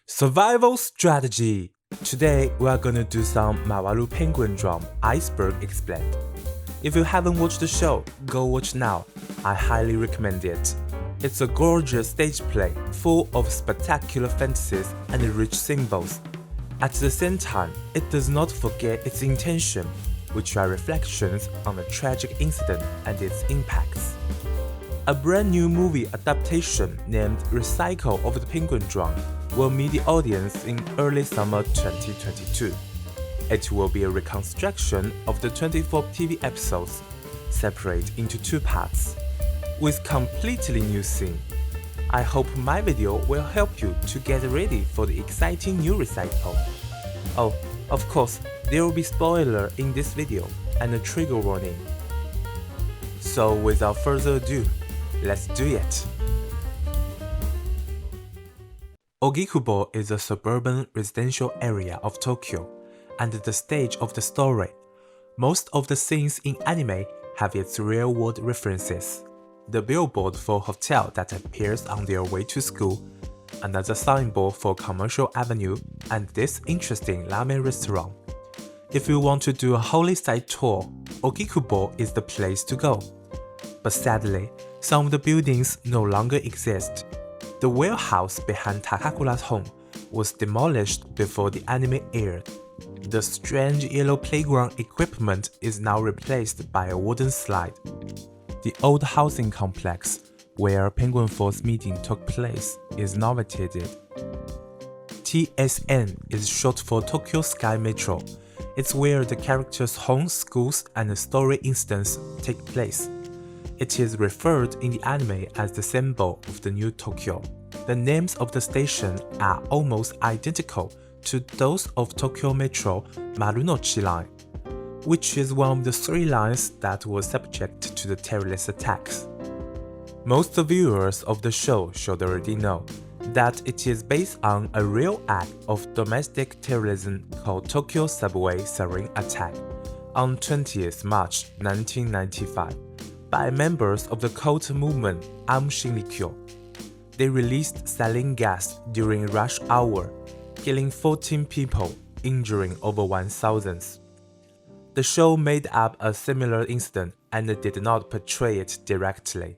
Survival strategy. Today we are gonna do some Mawaru Penguindrum Iceberg explained. If you haven't watched the show, go watch now. I highly recommend it. It's a gorgeous stage play full of spectacular fantasies and rich symbols. At the same time, it does not forget its intention, which are reflections on a tragic incident and its impacts. A brand new movie adaptation named Recycle of the Penguindrum will meet the audience in early summer 2022. It will be a reconstruction of the 24 TV episodes, separate into two parts, with completely new scene. I hope my video will help you to get ready for the exciting new Recycle. Oh, of course, there will be spoiler in this video and a trigger warning. So without further ado, let's do it! Ogikubo is a suburban residential area of Tokyo and the stage of the story. Most of the scenes in anime have its real-world references. The billboard for hotel that appears on their way to school, another signboard for Commercial Avenue, and this interesting ramen restaurant. If you want to do a holy site tour, Ogikubo is the place to go. But sadly, some of the buildings no longer exist. The warehouse behind Takakura's home was demolished before the anime aired. The strange yellow playground equipment is now replaced by a wooden slide. The old housing complex, where Penguin Force meeting took place, is now vacated. TSN is short for Tokyo Sky Metro. It's where the characters' home, schools, and story incidents take place. It is referred in the anime as the symbol of the new Tokyo. The names of the station are almost identical to those of Tokyo Metro Marunouchi Line, which is one of the three lines that was subject to the terrorist attacks. Most viewers of the show should already know that it is based on a real act of domestic terrorism called Tokyo Subway Sarin Attack on 20th March 1995 by members of the cult movement Aum Shinrikyo. They released saline gas during rush hour, killing 14 people, injuring over 1,000. The show made up a similar incident and did not portray it directly,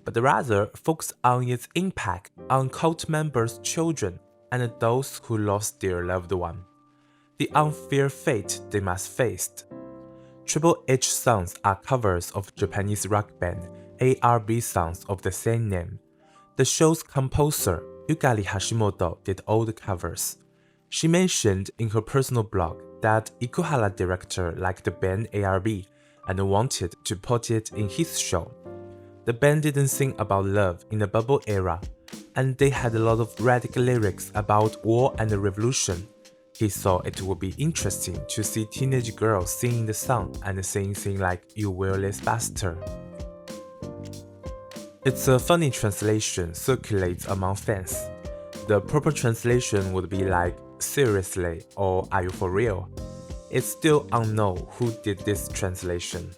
but rather focused on its impact on cult members' children and those who lost their loved one. The unfair fate they must face. Triple H songs are covers of Japanese rock band ARB songs of the same name. The show's composer, Yukari Hashimoto, did all the covers. She mentioned in her personal blog that Ikuhara director liked the band ARB and wanted to put it in his show. The band didn't sing about love in the bubble era, and they had a lot of radical lyrics about war and the revolution. He thought it would be interesting to see teenage girls singing the song and saying things like "You willless bastard." It's a funny translation circulates among fans. The proper translation would be like "seriously" or "are you for real?" It's still unknown who did this translation.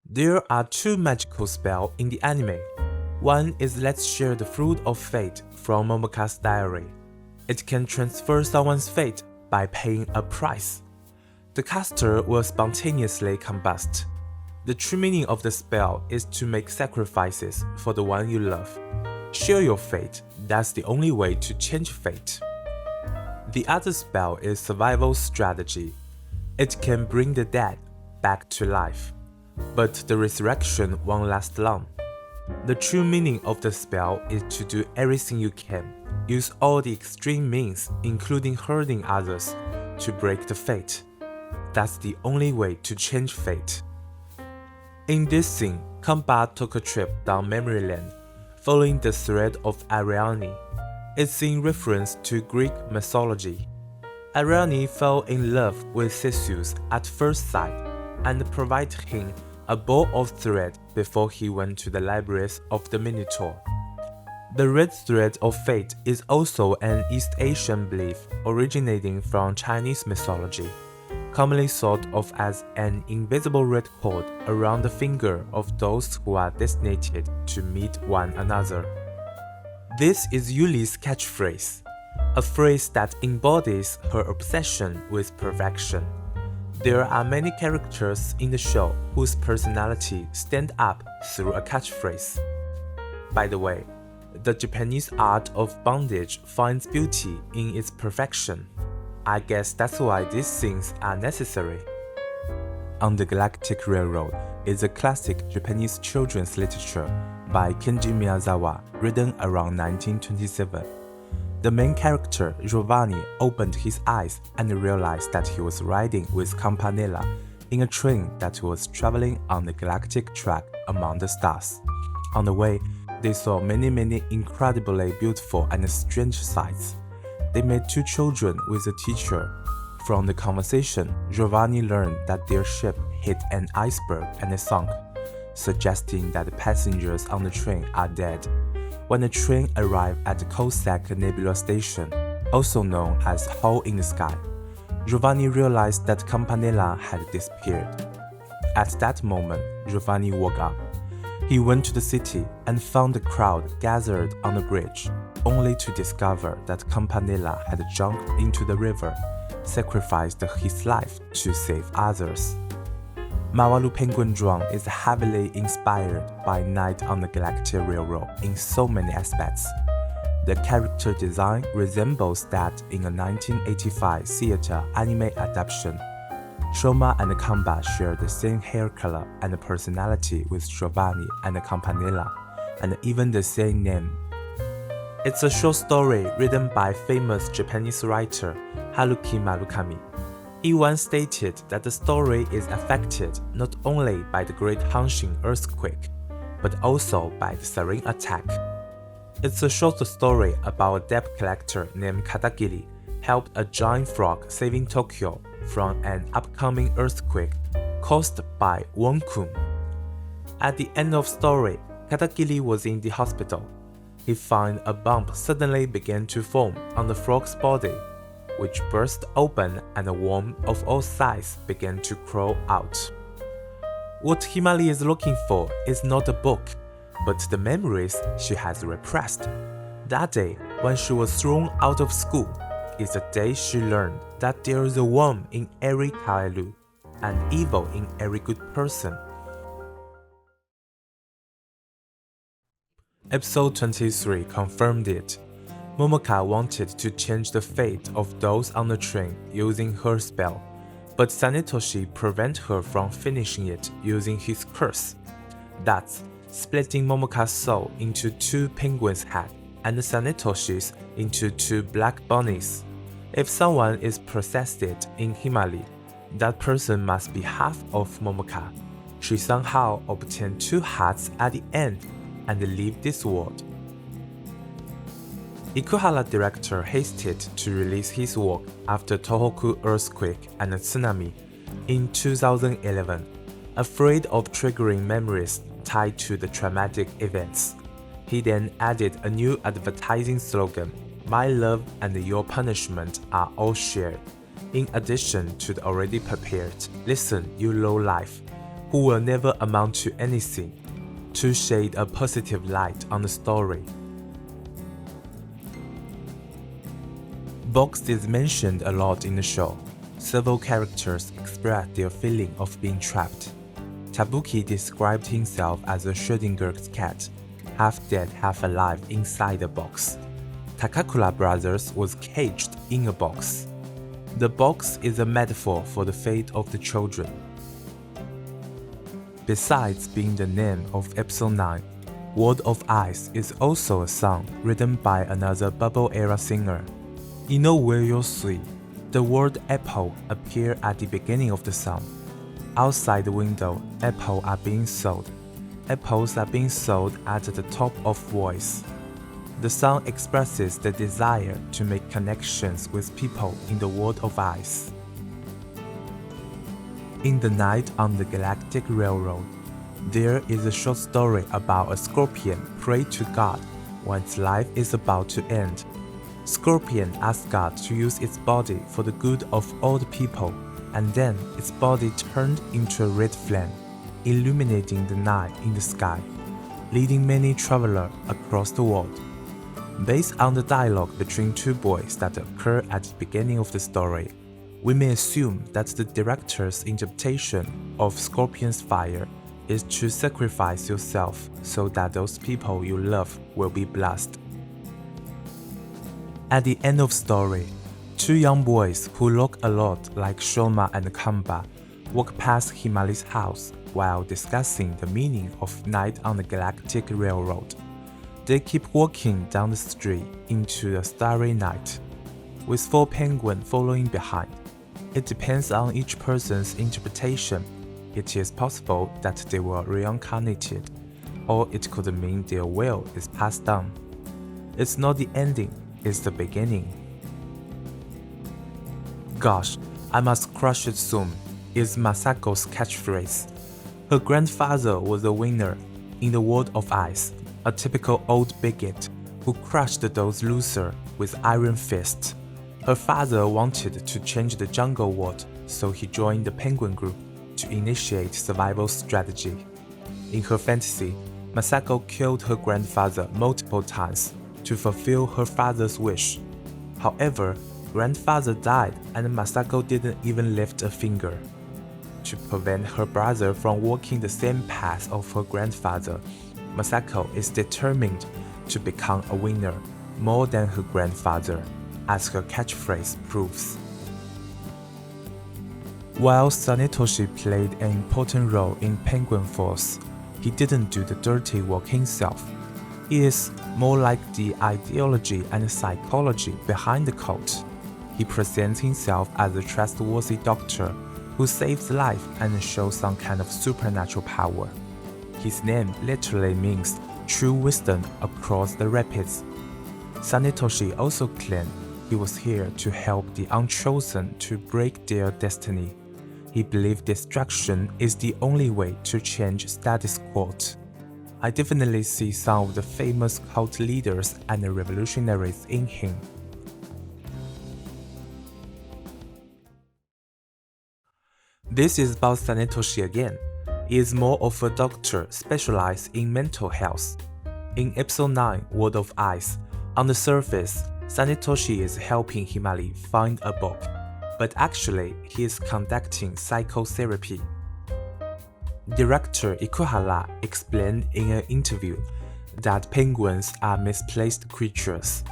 There are two magical spells in the anime. One is Let's Share the Fruit of Fate from Momoka's diary. It can transfer someone's fate by paying a price. The caster will spontaneously combust. The true meaning of the spell is to make sacrifices for the one you love. Share your fate, that's the only way to change fate. The other spell is Survival Strategy. It can bring the dead back to life, but the resurrection won't last long. The true meaning of the spell is to do everything you can, use all the extreme means, including hurting others, to break the fate. That's the only way to change fate. In this scene, Combat took a trip down memory lane, following the thread of Ariadne. It's in reference to Greek mythology. Ariadne fell in love with Theseus at first sight and provided him a ball of thread before he went to the labyrinth of the Minotaur. The red thread of fate is also an East Asian belief originating from Chinese mythology, commonly thought of as an invisible red cord around the finger of those who are destined to meet one another. This is Yuli's catchphrase, a phrase that embodies her obsession with perfection. There are many characters in the show whose personality stand up through a catchphrase. By the way, the Japanese art of bondage finds beauty in its perfection. I guess that's why these things are necessary. On the Galactic Railroad is a classic Japanese children's literature by Kenji Miyazawa, written around 1927. The main character, Giovanni, opened his eyes and realized that he was riding with Campanella in a train that was traveling on the galactic track among the stars. On the way, they saw many incredibly beautiful and strange sights. They met two children with a teacher. From the conversation, Giovanni learned that their ship hit an iceberg and sunk, suggesting that the passengers on the train are dead. When the train arrived at the Cossack Nebula Station, also known as Hole in the Sky, Giovanni realized that Campanella had disappeared. At that moment, Giovanni woke up. He went to the city and found the crowd gathered on the bridge, only to discover that Campanella had jumped into the river, sacrificed his life to save others. Mawaru Penguindrum is heavily inspired by Night on the Galactic Railroad in so many aspects. The character design resembles that in a 1985 theater anime adaptation. Shoma and Kamba share the same hair color and personality with Giovanni and Campanella, and even the same name. It's a short story written by famous Japanese writer Haruki Murakami. He once stated that the story is affected not only by the Great Hanshin earthquake, but also by the sarin attack. It's a short story about a debt collector named Katagiri helped a giant frog saving Tokyo from an upcoming earthquake caused by Wonkun. At the end of story, Katagiri was in the hospital. He found a bump suddenly began to form on the frog's body, which burst open and a worm of all sizes began to crawl out. What Himali is looking for is not a book, but the memories she has repressed. That day, when she was thrown out of school, is the day she learned that there is a worm in every kaelu and evil in every good person. Episode 23 confirmed it. Momoka wanted to change the fate of those on the train using her spell, but Sanetoshi prevented her from finishing it using his curse. That's splitting Momoka's soul into two penguins' heads and Sanetoshi's into two black bunnies. If someone is possessed in Himali, that person must be half of Momoka. She somehow obtained two hearts at the end and leave this world. Ikuhara director hasted to release his work after Tohoku earthquake and tsunami in 2011, afraid of triggering memories tied to the traumatic events. He then added a new advertising slogan, "My love and your punishment are all shared," in addition to the already prepared, "Listen, you low life, who will never amount to anything," to shed a positive light on the story. Box is mentioned a lot in the show. Several characters express their feeling of being trapped. Tabuki described himself as a Schrödinger's cat, half dead, half alive inside a box. Takakura Brothers was caged in a box. The box is a metaphor for the fate of the children. Besides being the name of Episode 9, World of Ice is also a song written by another Bubble Era singer. Inoue, the word apple appeared at the beginning of the song. Outside the window, apples are being sold. Apples are being sold at the top of voice. The song expresses the desire to make connections with people in the world of ice. In the Night on the Galactic Railroad, there is a short story about a scorpion pray to God when its life is about to end. Scorpion asks God to use its body for the good of all the people, and then its body turned into a red flame, illuminating the night in the sky, leading many travelers across the world. Based on the dialogue between two boys that occur at the beginning of the story, we may assume that the director's interpretation of Scorpion's fire is to sacrifice yourself so that those people you love will be blessed. At the end of the story, two young boys who look a lot like Shoma and Kamba walk past Himali's house while discussing the meaning of Night on the Galactic Railroad. They keep walking down the street into the starry night, with four penguins following behind. It depends on each person's interpretation. It is possible that they were reincarnated, or it could mean their will is passed on. It's not the ending, it's the beginning. Gosh, I must crush it soon, is Masako's catchphrase. Her grandfather was a winner in the world of ice, a typical old bigot who crushed those losers with iron fists. Her father wanted to change the jungle world, so he joined the penguin group to initiate survival strategy. In her fantasy, Masako killed her grandfather multiple times to fulfill her father's wish. However, grandfather died and Masako didn't even lift a finger. To prevent her brother from walking the same path of her grandfather, Masako is determined to become a winner more than her grandfather, as her catchphrase proves. While Sanetoshi played an important role in Penguin Force, he didn't do the dirty work himself. He is more like the ideology and psychology behind the cult. He presents himself as a trustworthy doctor who saves life and shows some kind of supernatural power. His name literally means true wisdom across the rapids. Sanetoshi also claimed he was here to help the unchosen to break their destiny. He believed destruction is the only way to change status quo. I definitely see some of the famous cult leaders and revolutionaries in him. This is about Sanetoshi again. He is more of a doctor specialized in mental health. In episode 9, World of Ice, on the surface, Sanetoshi is helping Himali find a book, but actually he is conducting psychotherapy. Director Ikuhara explained in an interview that penguins are misplaced creatures.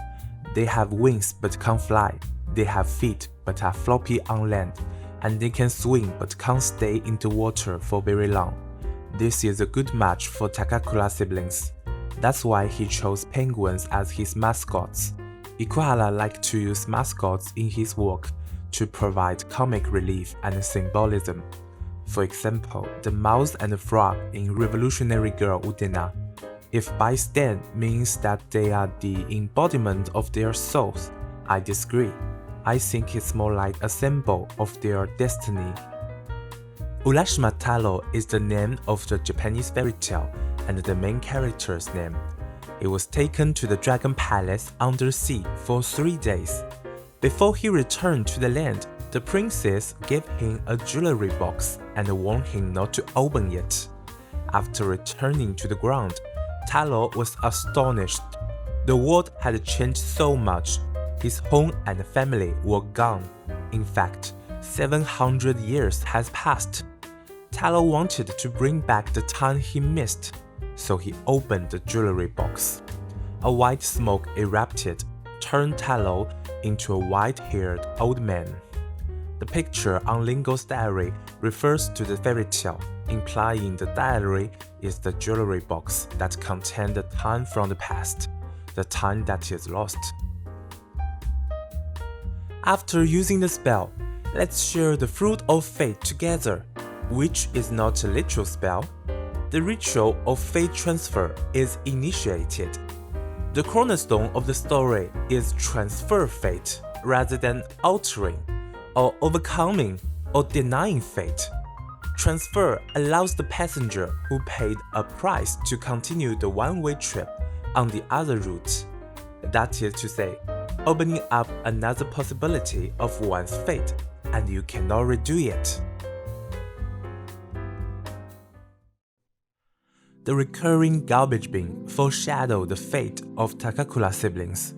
They have wings but can't fly, they have feet but are floppy on land, and they can swim but can't stay in the water for very long. This is a good match for Takakura siblings. That's why he chose penguins as his mascots. Ikuhara liked to use mascots in his work to provide comic relief and symbolism. For example, the mouse and the frog in Revolutionary Girl Utena. If by stand means that they are the embodiment of their souls, I disagree. I think it's more like a symbol of their destiny. Urashima Taro is the name of the Japanese fairy tale and the main character's name. He was taken to the Dragon Palace under sea for 3 days. Before he returned to the land, the princess gave him a jewelry box and warned him not to open it. After returning to the ground, Taro was astonished. The world had changed so much. His home and family were gone. In fact, 700 years has passed. Taro wanted to bring back the time he missed, so he opened the jewelry box. A white smoke erupted, turned Taro into a white-haired old man. The picture on Lingo's diary refers to the fairy tale, implying the diary is the jewelry box that contains the time from the past, the time that is lost. After using the spell, let's share the fruit of fate together, which is not a literal spell. The ritual of fate transfer is initiated. The cornerstone of the story is transfer fate rather than altering, or overcoming, or denying fate. Transfer allows the passenger who paid a price to continue the one-way trip on the other route. That is to say, opening up another possibility of one's fate, and you cannot redo it. The recurring garbage bin foreshadowed the fate of Takakura siblings.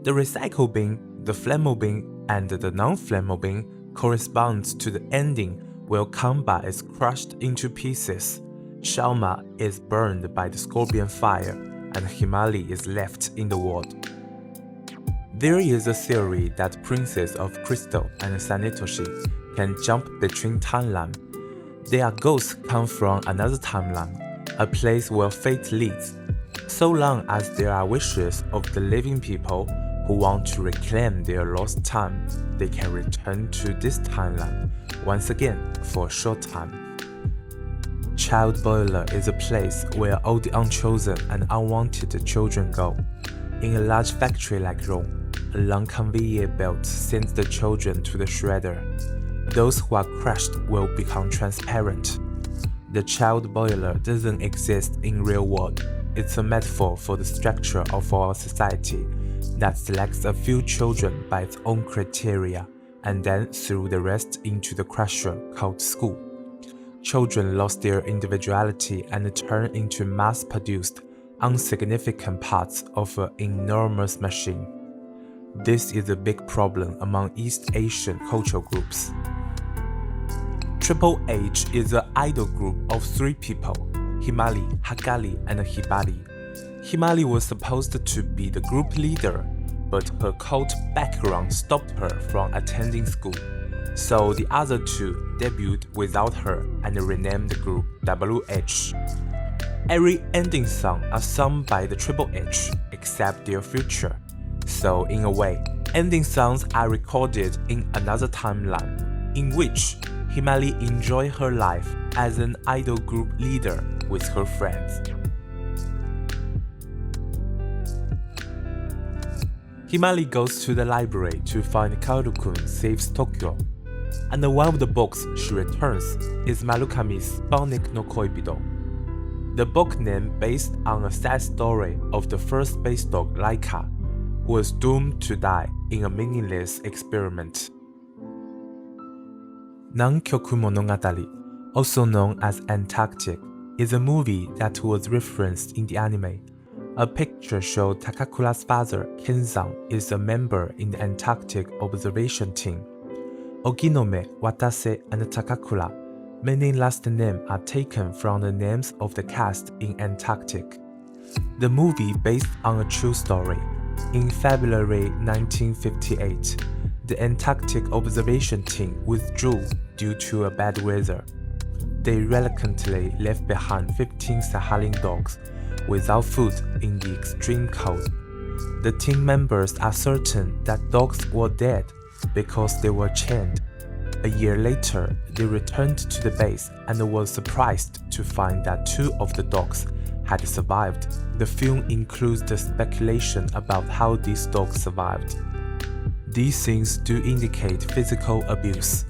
The recycle bin, the flammable bin, and the non-flammable bin corresponds to the ending where Kamba is crushed into pieces, Shaoma is burned by the scorpion fire, and Himali is left in the world. There is a theory that Princes of Crystal and Sanetoshi can jump between timelines. Their ghosts come from another timeline, a place where fate leads. So long as there are wishes of the living people who want to reclaim their lost time, they can return to this timeline once again for a short time. Child Boiler is a place where all the unchosen and unwanted children go. In a large factory like Rome, a long conveyor belt sends the children to the shredder. Those who are crushed will become transparent. The child boiler doesn't exist in real world. It's a metaphor for the structure of our society that selects a few children by its own criteria and then threw the rest into the crusher called school. Children lost their individuality and turned into mass-produced, insignificant parts of an enormous machine. This is a big problem among East Asian cultural groups. Triple H is an idol group of 3 people, Himali, Hagali, and Hibari. Himali was supposed to be the group leader, but her cult background stopped her from attending school. So the other 2 debuted without her and renamed the group WH. Every ending song are sung by the Triple H except their future. So in a way, ending songs are recorded in another timeline, in which Himali enjoys her life as an idol group leader with her friends. Himali goes to the library to find Kaoru-kun saves Tokyo, and one of the books she returns is Marukami's Sonic no Koibido. The book name based on a sad story of the first space dog Laika, who was doomed to die in a meaningless experiment. Nankyoku Monogatari, also known as Antarctic, is a movie that was referenced in the anime. A picture showed Takakura's father, Kenzan, is a member in the Antarctic observation team. Oginome, Watase, and Takakura, many last names are taken from the names of the cast in Antarctic. The movie based on a true story. In February 1958, the Antarctic observation team withdrew due to a bad weather. They reluctantly left behind 15 Saharan dogs without food in the extreme cold. The team members are certain that dogs were dead because they were chained. A year later, they returned to the base and were surprised to find that 2 of the dogs had survived. The film includes the speculation about how these dogs survived. These things do indicate physical abuse.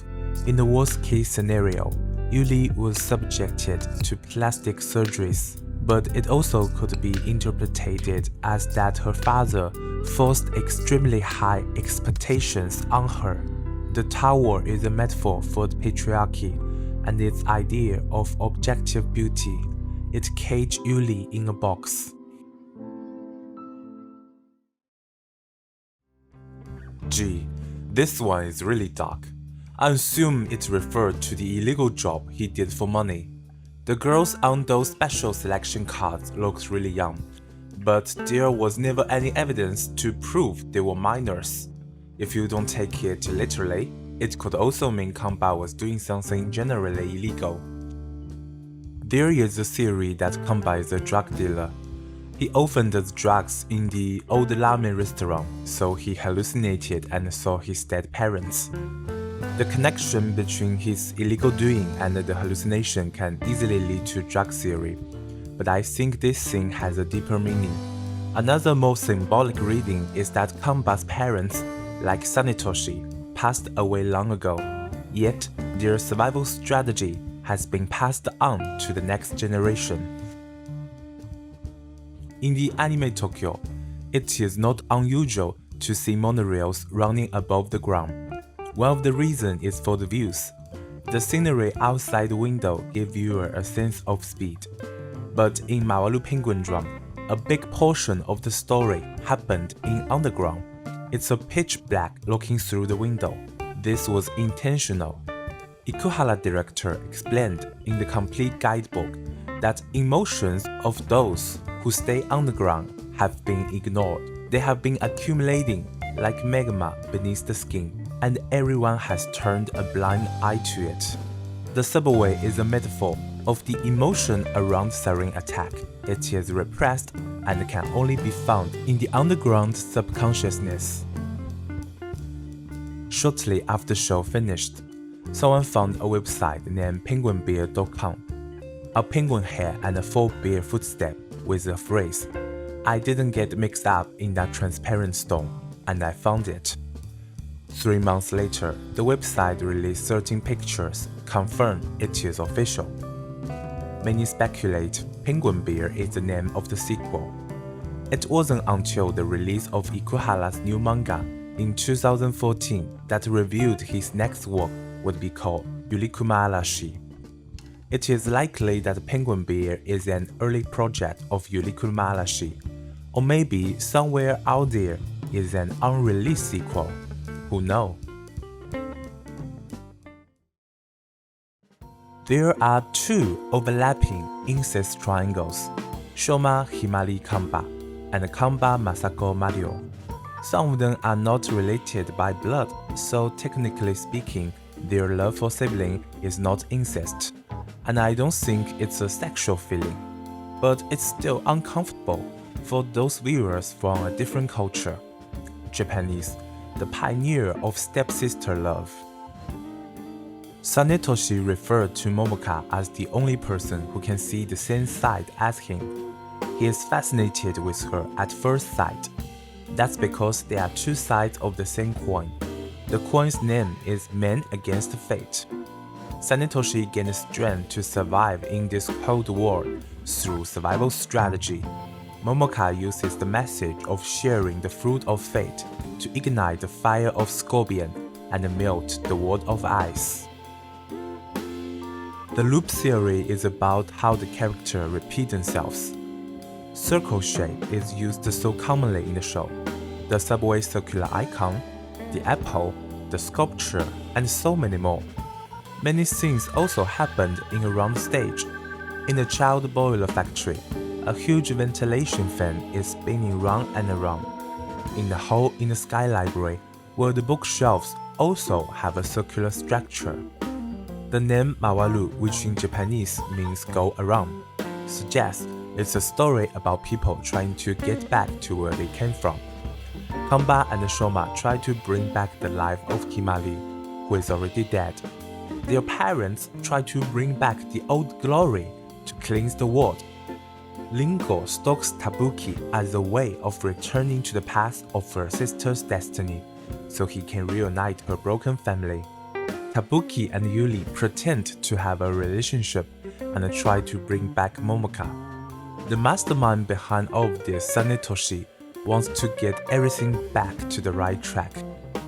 In the worst-case scenario, Yuli was subjected to plastic surgeries, but it also could be interpreted as that her father forced extremely high expectations on her. The tower is a metaphor for the patriarchy and its idea of objective beauty. It caged Yuli in a box. Gee, this one is really dark. I assume it referred to the illegal job he did for money. The girls on those special selection cards looked really young, but there was never any evidence to prove they were minors. If you don't take it literally, it could also mean Kamba was doing something generally illegal. There is a theory that Kamba is a drug dealer. He often does drugs in the old ramen restaurant, so he hallucinated and saw his dead parents. The connection between his illegal doing and the hallucination can easily lead to drug theory, but I think this thing has a deeper meaning. Another more symbolic reading is that Kamba's parents, like Sanetoshi, passed away long ago, yet their survival strategy has been passed on to the next generation. In the anime Tokyo, it is not unusual to see monorails running above the ground. One of the reasons is for the views. The scenery outside the window gives viewer a sense of speed. But in Mawaru Penguindrum, a big portion of the story happened in underground. It's a pitch black looking through the window. This was intentional. Ikuhara director explained in the complete guidebook that emotions of those who stay underground have been ignored. They have been accumulating like magma beneath the skin, and everyone has turned a blind eye to it. The subway is a metaphor of the emotion around sarin attack. It is repressed and can only be found in the underground subconsciousness. Shortly after the show finished, someone found a website named penguinbeer.com, a penguin hair and a 4 bear footstep with a phrase, "I didn't get mixed up in that transparent stone, and I found it." 3 months later, the website released 13 pictures, confirmed it is official. Many speculate Penguin Bear is the name of the sequel. It wasn't until the release of Ikuhara's new manga in 2014 that revealed his next work would be called Yurikuma Arashi. It is likely that Penguin Bear is an early project of Yurikuma Arashi, or maybe somewhere out there is an unreleased sequel. Who knows? There are 2 overlapping incest triangles, Shoma Himari Kamba and Kamba Masako Mario. Some of them are not related by blood, so technically speaking, their love for sibling is not incest. And I don't think it's a sexual feeling, but it's still uncomfortable for those viewers from a different culture. Japanese, the pioneer of stepsister love. Sanetoshi referred to Momoka as the only person who can see the same side as him. He is fascinated with her at first sight. That's because they are 2 sides of the same coin. The coin's name is Man Against Fate. Sanetoshi gained strength to survive in this cold war through survival strategy. Momoka uses the message of sharing the fruit of fate to ignite the fire of scorpion and melt the world of ice. The loop theory is about how the characters repeat themselves. Circle shape is used so commonly in the show. The subway circular icon, the apple, the sculpture, and so many more. Many things also happened in a round stage. In the child boiler factory, a huge ventilation fan is spinning round and around. In the hole in the Sky Library, where the bookshelves also have a circular structure. The name Mawaru, which in Japanese means go around, suggests it's a story about people trying to get back to where they came from. Kamba and Shoma try to bring back the life of Himari, who is already dead. Their parents try to bring back the old glory to cleanse the world. Ringo stalks Tabuki as a way of returning to the path of her sister's destiny, so he can reunite her broken family. Tabuki and Yuri pretend to have a relationship and try to bring back Momoka. The mastermind behind all of this, Sanetoshi, wants to get everything back to the right track.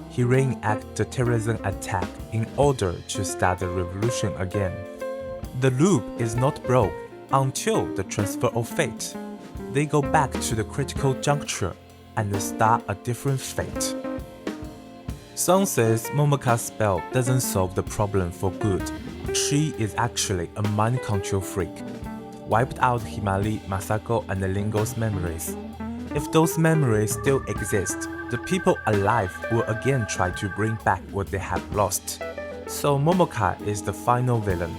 He reenacts the terrorism attack in order to start the revolution again. The loop is not broke until the transfer of fate. They go back to the critical juncture and start a different fate. Some says Momoka's spell doesn't solve the problem for good. She is actually a mind control freak. Wiped out Himari, Masako, and Ringo's memories. If those memories still exist, the people alive will again try to bring back what they have lost. So Momoka is the final villain.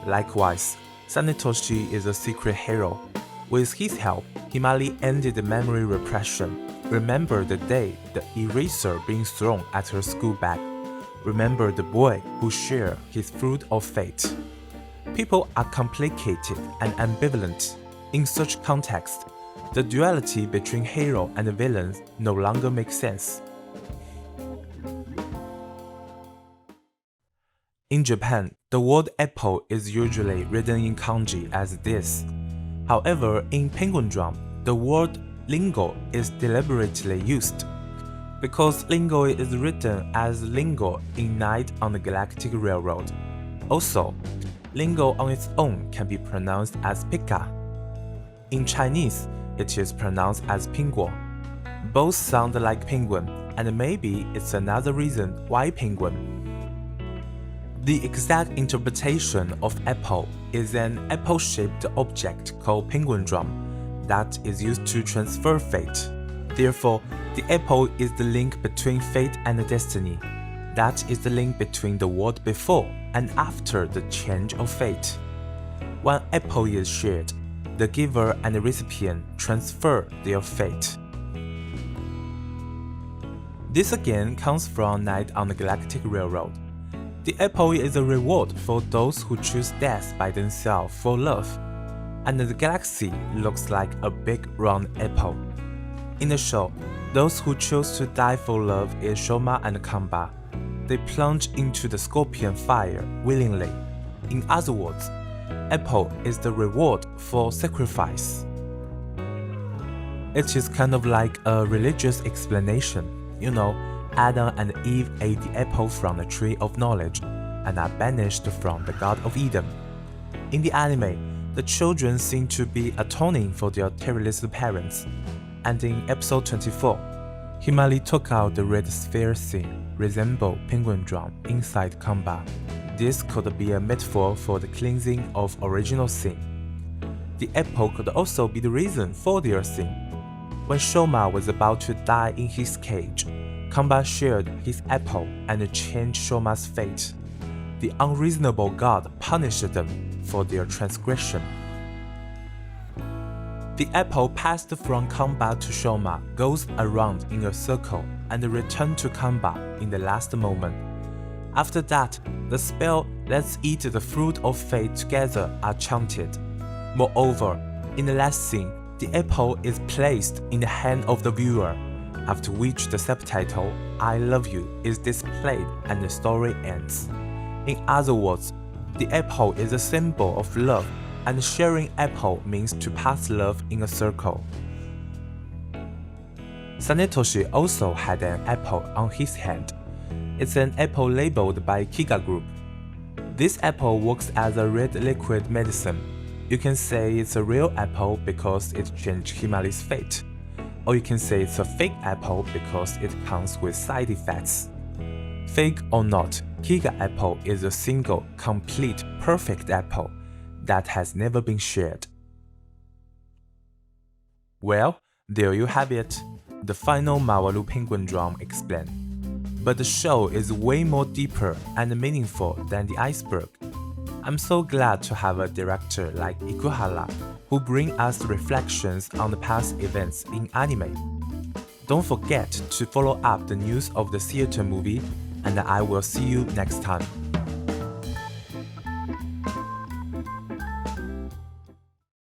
Likewise, Sanetoshi is a secret hero. With his help, Himari ended the memory repression. Remember the day the eraser being thrown at her school bag. Remember the boy who shared his fruit of fate. People are complicated and ambivalent. In such context, the duality between hero and villains no longer makes sense. In Japan, the word apple is usually written in kanji as this. However, in Penguindrum, the word lingo is deliberately used, because lingo is written as lingo in Night on the Galactic Railroad. Also, lingo on its own can be pronounced as pika, In Chinese, it is pronounced as 苹果. Both sound like penguin, and maybe it's another reason why penguin. The exact interpretation of apple is an apple-shaped object called Penguindrum that is used to transfer fate. Therefore, the apple is the link between fate and destiny. That is the link between the world before and after the change of fate. When apple is shared, the giver and the recipient transfer their fate. This again comes from Night on the Galactic Railroad. The apple is a reward for those who choose death by themselves for love, and the galaxy looks like a big round apple. In the show, those who chose to die for love is Shoma and Kamba. They plunge into the scorpion fire willingly. In other words, apple is the reward for sacrifice. It is kind of like a religious explanation. You know, Adam and Eve ate the apple from the tree of knowledge and are banished from the Garden of Eden. In the anime, the children seem to be atoning for their terrorist parents. And in episode 24, Himali took out the red sphere scene resemble Penguindrum inside Kamba. This could be a metaphor for the cleansing of original sin. The apple could also be the reason for their sin. When Shoma was about to die in his cage, Kamba shared his apple and changed Shoma's fate. The unreasonable God punished them for their transgression. The apple passed from Kamba to Shoma goes around in a circle and returned to Kamba in the last moment. After that, the spell "Let's eat the fruit of fate together" are chanted. Moreover, in the last scene, the apple is placed in the hand of the viewer, after which the subtitle "I love you" is displayed and the story ends. In other words, the apple is a symbol of love, and sharing apple means to pass love in a circle. Sanetoshi also had an apple on his hand. It's an apple labeled by Kiga Group. This apple works as a red liquid medicine. You can say it's a real apple because it changed Himali's fate. Or you can say it's a fake apple because it comes with side effects. Fake or not, Kiga apple is a single, complete, perfect apple that has never been shared. Well, there you have it, the final Mawaru Penguindrum explained. But the show is way more deeper and meaningful than the Iceberg. I'm so glad to have a director like Ikuhara who bring us reflections on the past events in anime. Don't forget to follow up the news of the theater movie, and I will see you next time.